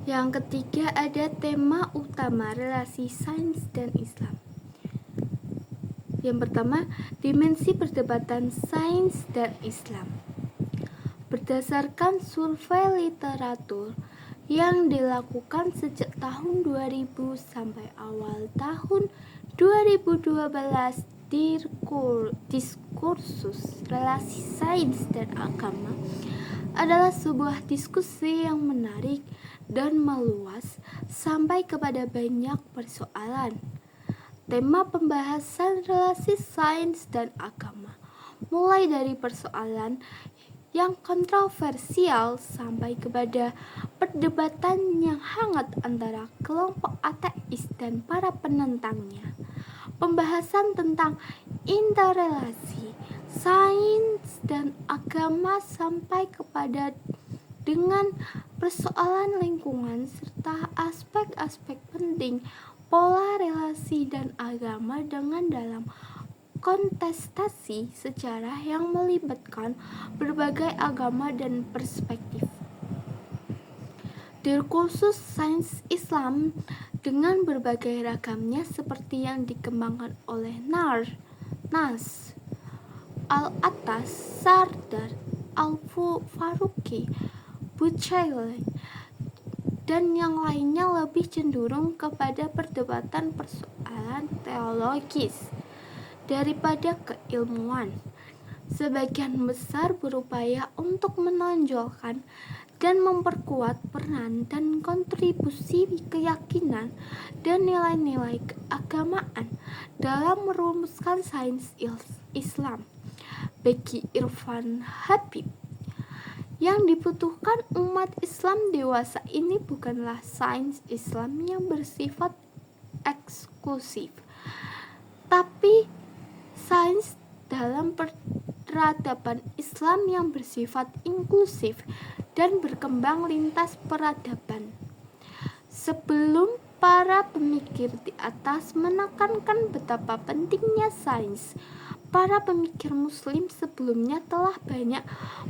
Yang ketiga ada tema utama relasi sains dan Islam. Yang pertama, dimensi perdebatan sains dan Islam. Berdasarkan survei literatur yang dilakukan sejak tahun 2000 sampai awal tahun 2012, diskursus relasi sains dan agama adalah sebuah diskusi yang menarik dan meluas sampai kepada banyak persoalan. Tema pembahasan relasi sains dan agama mulai dari persoalan yang kontroversial sampai kepada perdebatan yang hangat antara kelompok ateis dan para penentangnya. Pembahasan tentang interrelasi sains dan agama sampai kepada dengan persoalan lingkungan serta aspek-aspek penting pola relasi dan agama dengan dalam kontestasi sejarah yang melibatkan berbagai agama dan perspektif. Diskursus sains Islam dengan berbagai ragamnya seperti yang dikembangkan oleh Nas, Al-Attas, Sardar, Al-Faruqi, Bucaille, dan yang lainnya lebih cenderung kepada perdebatan persoalan teologis daripada keilmuan. Sebagian besar berupaya untuk menonjolkan dan memperkuat peran dan kontribusi keyakinan dan nilai-nilai keagamaan dalam merumuskan sains Islam. Bagi Irfan Habib, yang dibutuhkan umat Islam dewasa ini bukanlah sains Islam yang bersifat eksklusif, tapi sains dalam peradaban Islam yang bersifat inklusif dan berkembang lintas peradaban. Sebelum para pemikir di atas menekankan betapa pentingnya sains, para pemikir muslim sebelumnya telah banyak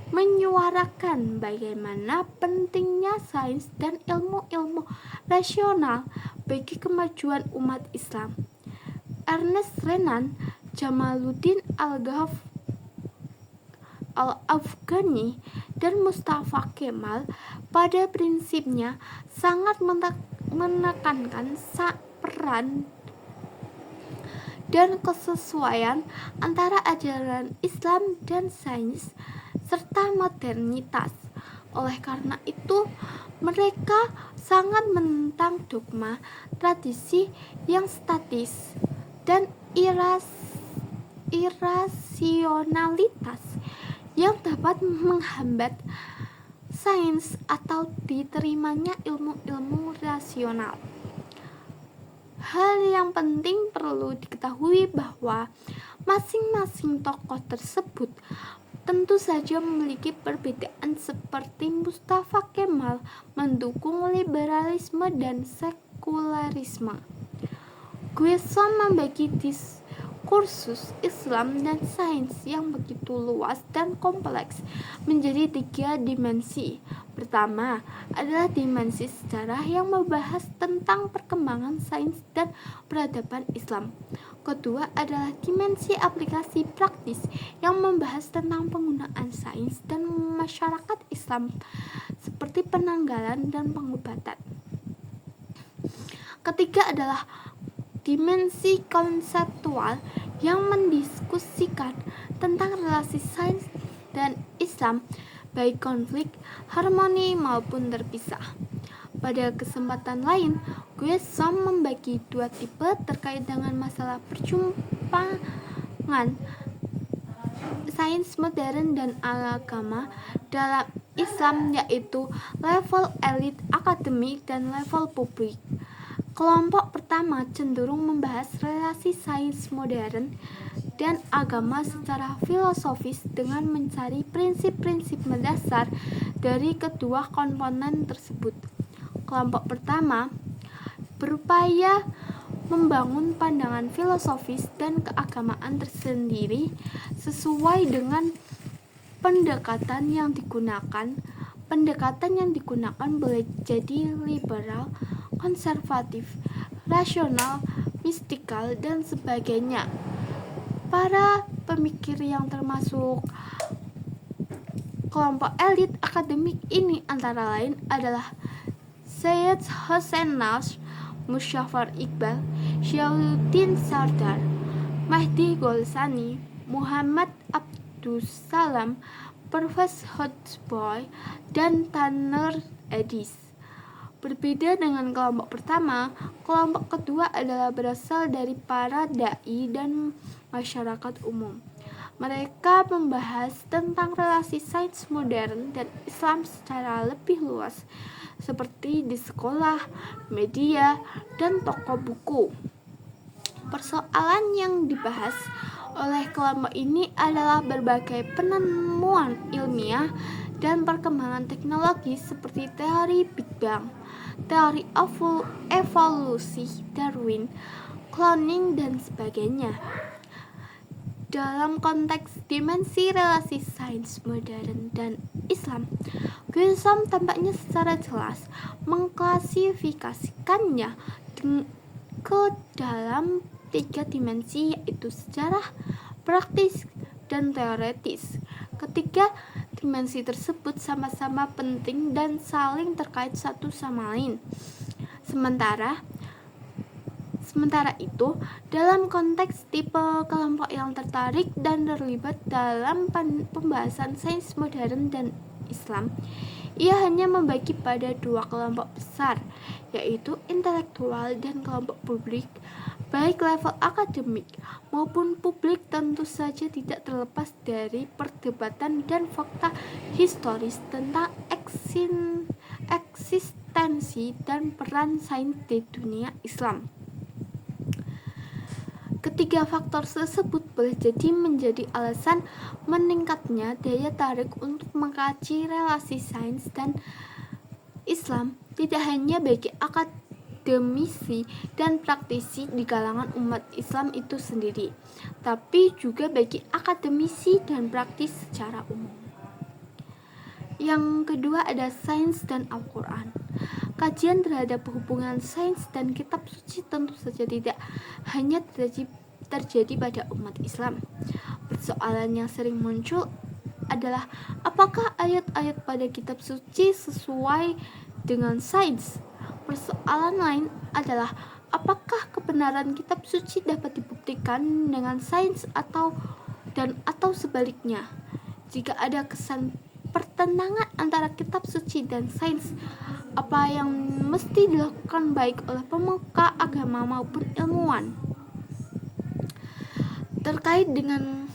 menyuarakan bagaimana pentingnya sains dan ilmu-ilmu rasional bagi kemajuan umat Islam. Ernest Renan, Jamaluddin Al-Afghani, dan Mustafa Kemal pada prinsipnya sangat menekankan peran dan kesesuaian antara ajaran Islam dan sains serta modernitas. Oleh karena itu, mereka sangat menentang dogma tradisi yang statis dan irasionalitas yang dapat menghambat sains atau diterimanya ilmu-ilmu rasional. Hal yang penting perlu diketahui bahwa masing-masing tokoh tersebut tentu saja memiliki perbedaan, seperti Mustafa Kemal mendukung liberalisme dan sekularisme. Guesson membagi diskursus Islam dan sains yang begitu luas dan kompleks menjadi 3 dimensi. Pertama adalah dimensi sejarah yang membahas tentang perkembangan sains dan peradaban Islam. Kedua adalah dimensi aplikasi praktis yang membahas tentang penggunaan sains dan masyarakat Islam seperti penanggalan dan pengobatan. Ketiga adalah dimensi konseptual yang mendiskusikan tentang relasi sains dan Islam, baik konflik, harmoni maupun terpisah. Pada kesempatan lain, Guesson membagi 2 tipe terkait dengan masalah percumpangan sains modern dan agama dalam Islam, yaitu level elit akademik dan level publik. Kelompok pertama cenderung membahas relasi sains modern dan agama secara filosofis dengan mencari prinsip-prinsip mendasar dari kedua komponen tersebut. Kelompok pertama berupaya membangun pandangan filosofis dan keagamaan tersendiri sesuai dengan pendekatan yang digunakan Pendekatan yang digunakan boleh jadi liberal, konservatif, rasional, mistikal, dan sebagainya. Para pemikir yang termasuk kelompok elit akademik ini antara lain adalah Syed Hossein Nasr, Muzaffar Iqbal, Syahuddin Sardar, Mahdi Golsani, Muhammad Abdus Salam, Pervez Hotspur, dan Taner Edis. Berbeda dengan kelompok pertama, kelompok kedua adalah berasal dari para dai dan masyarakat umum. Mereka membahas tentang relasi sains modern dan Islam secara lebih luas, seperti di sekolah, media, dan toko buku. Persoalan yang dibahas oleh kelompok ini adalah berbagai penemuan ilmiah dan perkembangan teknologi seperti teori Big Bang, teori evolusi Darwin, cloning, dan sebagainya. Dalam konteks dimensi relasi sains modern dan Islam, Gilson tampaknya secara jelas mengklasifikasikannya ke dalam 3 dimensi, yaitu sejarah, praktis, dan teoretis. Ketiga dimensi tersebut sama-sama penting dan saling terkait satu sama lain. Sementara itu, dalam konteks tipe kelompok yang tertarik dan terlibat dalam pembahasan sains modern dan Islam, ia hanya membagi pada 2 kelompok besar, yaitu intelektual dan kelompok publik. Baik level akademik maupun publik tentu saja tidak terlepas dari perdebatan dan fakta historis tentang eksistensi dan peran sains di dunia Islam. Ketiga faktor tersebut boleh jadi menjadi alasan meningkatnya daya tarik untuk mengkaji relasi sains dan Islam tidak hanya bagi akademisi dan praktisi di kalangan umat Islam itu sendiri, tapi juga bagi akademisi dan praktis secara umum. Yang kedua ada sains dan Al-Quran. Kajian terhadap hubungan sains dan kitab suci tentu saja tidak hanya terjadi pada umat Islam. Persoalan yang sering muncul adalah apakah ayat-ayat pada kitab suci sesuai dengan sains? Persoalan lain adalah apakah kebenaran kitab suci dapat dibuktikan dengan sains atau sebaliknya? Jika ada kesan pertentangan antara kitab suci dan sains, apa yang mesti dilakukan baik oleh pemuka agama maupun ilmuwan? Terkait dengan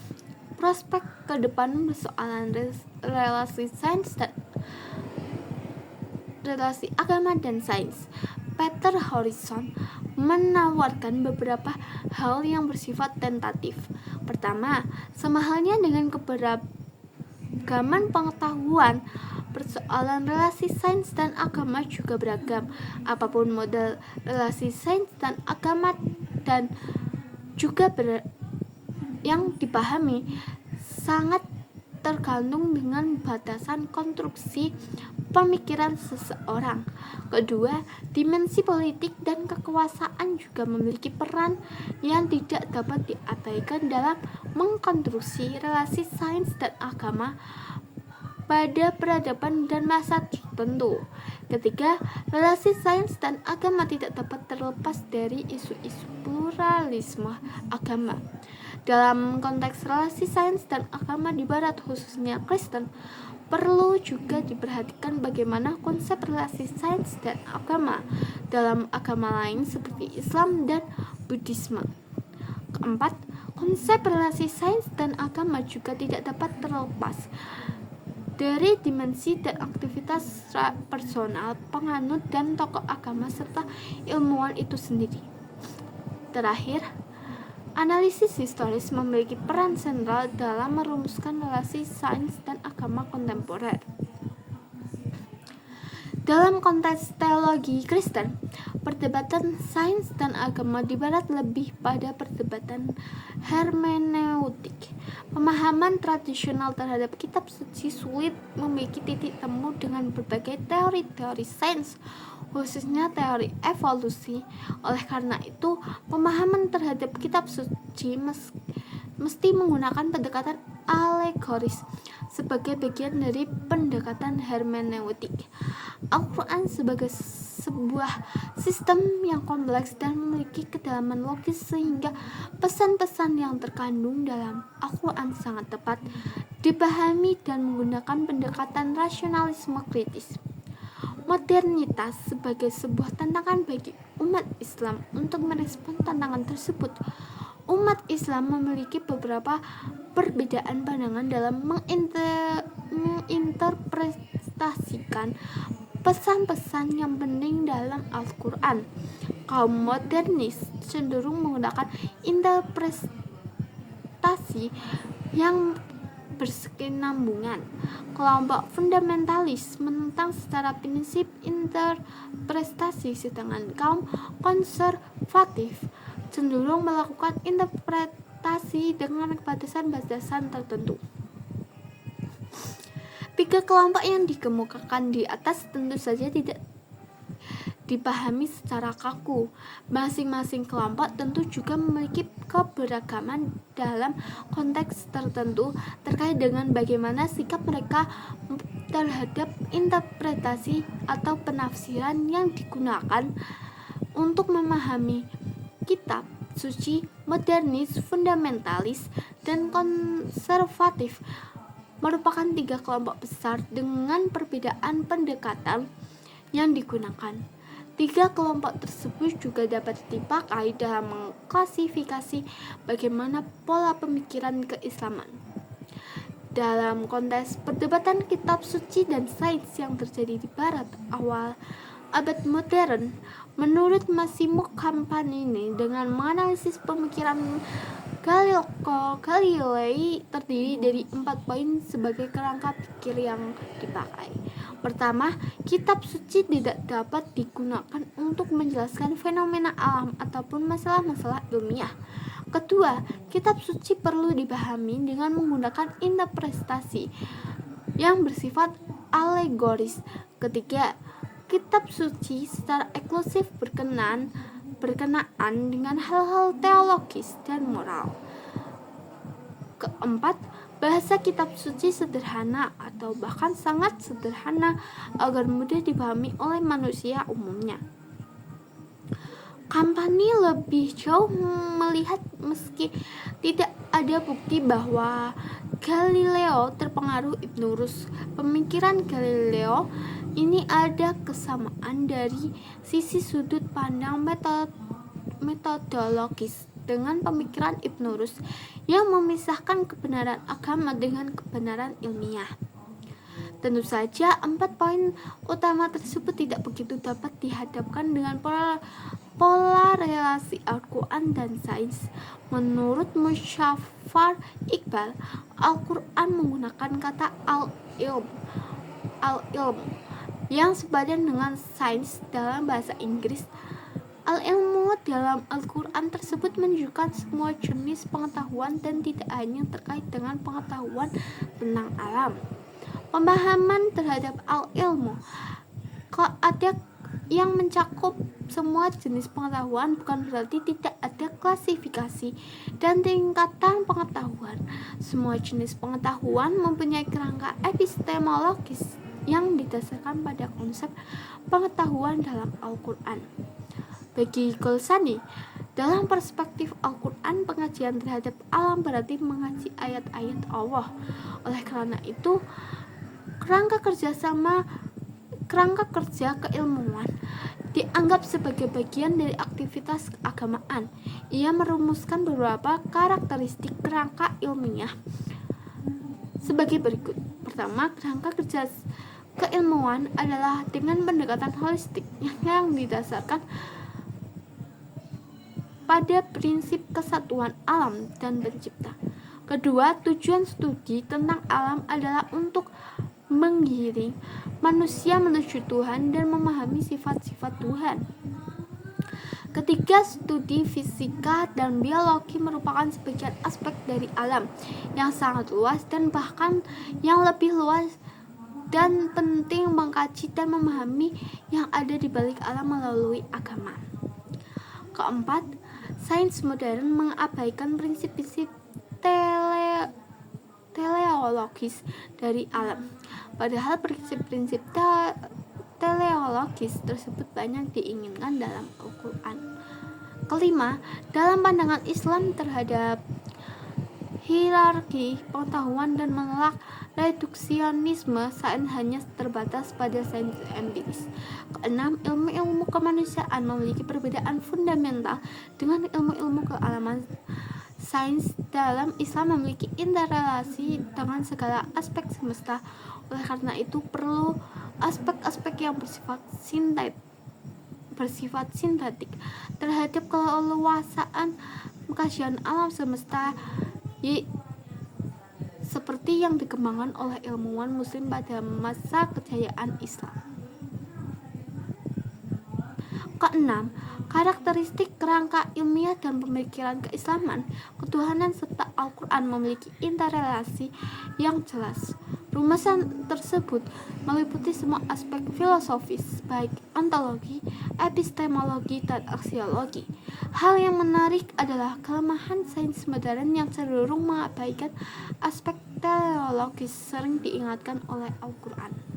prospek ke depan persoalan relasi sains dan relasi agama dan sains, Peter Harrison menawarkan beberapa hal yang bersifat tentatif. Pertama, sama halnya dengan keberagaman pengetahuan, persoalan relasi sains dan agama juga beragam. Apapun model relasi sains dan agama dan juga yang dipahami sangat tergantung dengan batasan konstruksi pemikiran seseorang. Kedua, dimensi politik dan kekuasaan juga memiliki peran yang tidak dapat diabaikan dalam mengkonstruksi relasi sains dan agama pada peradaban dan masa tertentu. Ketiga, relasi sains dan agama tidak dapat terlepas dari isu-isu pluralisme agama. Dalam konteks relasi sains dan agama di Barat, khususnya Kristen, perlu juga diperhatikan bagaimana konsep relasi sains dan agama dalam agama lain seperti Islam dan Buddhisme. Keempat, konsep relasi sains dan agama juga tidak dapat terlepas dari dimensi dan aktivitas personal penganut dan tokoh agama serta ilmuwan itu sendiri. Terakhir, analisis historis memiliki peran sentral dalam merumuskan relasi sains dan agama kontemporer. Dalam konteks teologi Kristen, perdebatan sains dan agama di barat lebih pada perdebatan hermeneutik. Pemahaman tradisional terhadap kitab suci sulit memiliki titik temu dengan berbagai teori-teori sains, khususnya teori evolusi. Oleh karena itu, pemahaman terhadap kitab suci mesti menggunakan pendekatan alegoris sebagai bagian dari pendekatan hermeneutik. Al-Quran sebagai sebuah sistem yang kompleks dan memiliki kedalaman logis sehingga pesan-pesan yang terkandung dalam Al-Quran sangat tepat dipahami dan menggunakan pendekatan rasionalisme kritis. Modernitas sebagai sebuah tantangan bagi umat Islam untuk merespon tantangan tersebut. Umat Islam memiliki beberapa perbedaan pandangan dalam menginterpretasikan pesan-pesan yang penting dalam Al-Quran. Kaum modernis cenderung menggunakan interpretasi yang berkesinambungan. Kelompok fundamentalis menentang secara prinsip interpretasi, sedangkan kaum konservatif cenderung melakukan interpretasi dengan batasan-batasan tertentu. Tiga kelompok yang dikemukakan di atas tentu saja tidak dipahami secara kaku. Masing-masing kelompok tentu juga memiliki keberagaman dalam konteks tertentu terkait dengan bagaimana sikap mereka terhadap interpretasi atau penafsiran yang digunakan untuk memahami kitab suci. Modernis, fundamentalis, dan konservatif merupakan tiga kelompok besar dengan perbedaan pendekatan yang digunakan. Tiga kelompok tersebut juga dapat dipakai dalam mengklasifikasi bagaimana pola pemikiran keislaman. Dalam konteks perdebatan kitab suci dan sains yang terjadi di barat awal abad modern, menurut Massimo Campanini, dengan menganalisis pemikiran Galilei terdiri dari 4 poin sebagai kerangka pikir yang dipakai. Pertama, kitab suci tidak dapat digunakan untuk menjelaskan fenomena alam ataupun masalah-masalah ilmiah. Kedua, kitab suci perlu dipahami dengan menggunakan interpretasi yang bersifat alegoris. Ketiga, kitab suci secara eksklusif berkenaan dengan hal-hal teologis dan moral. Keempat, bahasa kitab suci sederhana atau bahkan sangat sederhana agar mudah dipahami oleh manusia umumnya. Campanini lebih jauh melihat meski tidak ada bukti bahwa Galileo terpengaruh Ibnu Rus. Pemikiran Galileo ini ada kesamaan dari sisi sudut pandang metodologis dengan pemikiran Ibnu Rus yang memisahkan kebenaran agama dengan kebenaran ilmiah. Tentu saja 4 poin utama tersebut tidak begitu dapat dihadapkan dengan pola relasi Al-Quran dan sains. Menurut Muzaffar Iqbal, Al-Quran menggunakan kata al-ilm yang sepadan dengan sains dalam bahasa Inggris. Al-ilmu dalam Al-Quran tersebut menunjukkan semua jenis pengetahuan dan tidak hanya terkait dengan pengetahuan tentang alam. Pemahaman terhadap al-ilmu ada yang mencakup semua jenis pengetahuan, bukan berarti tidak ada klasifikasi dan tingkatan pengetahuan. Semua jenis pengetahuan mempunyai kerangka epistemologis yang didasarkan pada konsep pengetahuan dalam Al-Quran. Bagi Golsani, dalam perspektif Al-Quran, pengajian terhadap alam berarti mengaji ayat-ayat Allah. Oleh karena itu, kerangka kerja keilmuan dianggap sebagai bagian dari aktivitas keagamaan. Ia merumuskan beberapa karakteristik kerangka ilmiah sebagai berikut. Pertama, kerangka kerja keilmuan adalah dengan pendekatan holistik yang didasarkan pada prinsip kesatuan alam dan pencipta. Kedua, tujuan studi tentang alam adalah untuk menggiring manusia menuju Tuhan dan memahami sifat-sifat Tuhan. Ketiga, studi fisika dan biologi merupakan sebagian aspek dari alam yang sangat luas dan bahkan yang lebih luas dan penting mengkaji dan memahami yang ada di balik alam melalui agama. Keempat, sains modern mengabaikan prinsip-prinsip teleologis dari alam. Padahal prinsip-prinsip teleologis tersebut banyak diinginkan dalam Al-Quran. Kelima, dalam pandangan Islam terhadap hierarki pengetahuan dan menolak reduksionisme, sains hanya terbatas pada sains empiris. Keenam, ilmu-ilmu kemanusiaan memiliki perbedaan fundamental dengan ilmu-ilmu kealaman. Sains dalam Islam memiliki interrelasi dengan segala aspek semesta. Oleh karena itu perlu aspek-aspek yang bersifat sintetik terhadap keleluasaan kajian alam semesta seperti yang dikembangkan oleh ilmuwan muslim pada masa kejayaan Islam. Keenam, karakteristik kerangka ilmiah dan pemikiran keislaman, ketuhanan serta Al-Quran memiliki interrelasi yang jelas. Rumusan tersebut meliputi semua aspek filosofis, baik ontologi, epistemologi, dan aksiologi. Hal yang menarik adalah kelemahan sains modern yang cenderung mengabaikan aspek teleologis sering diingatkan oleh Al-Quran.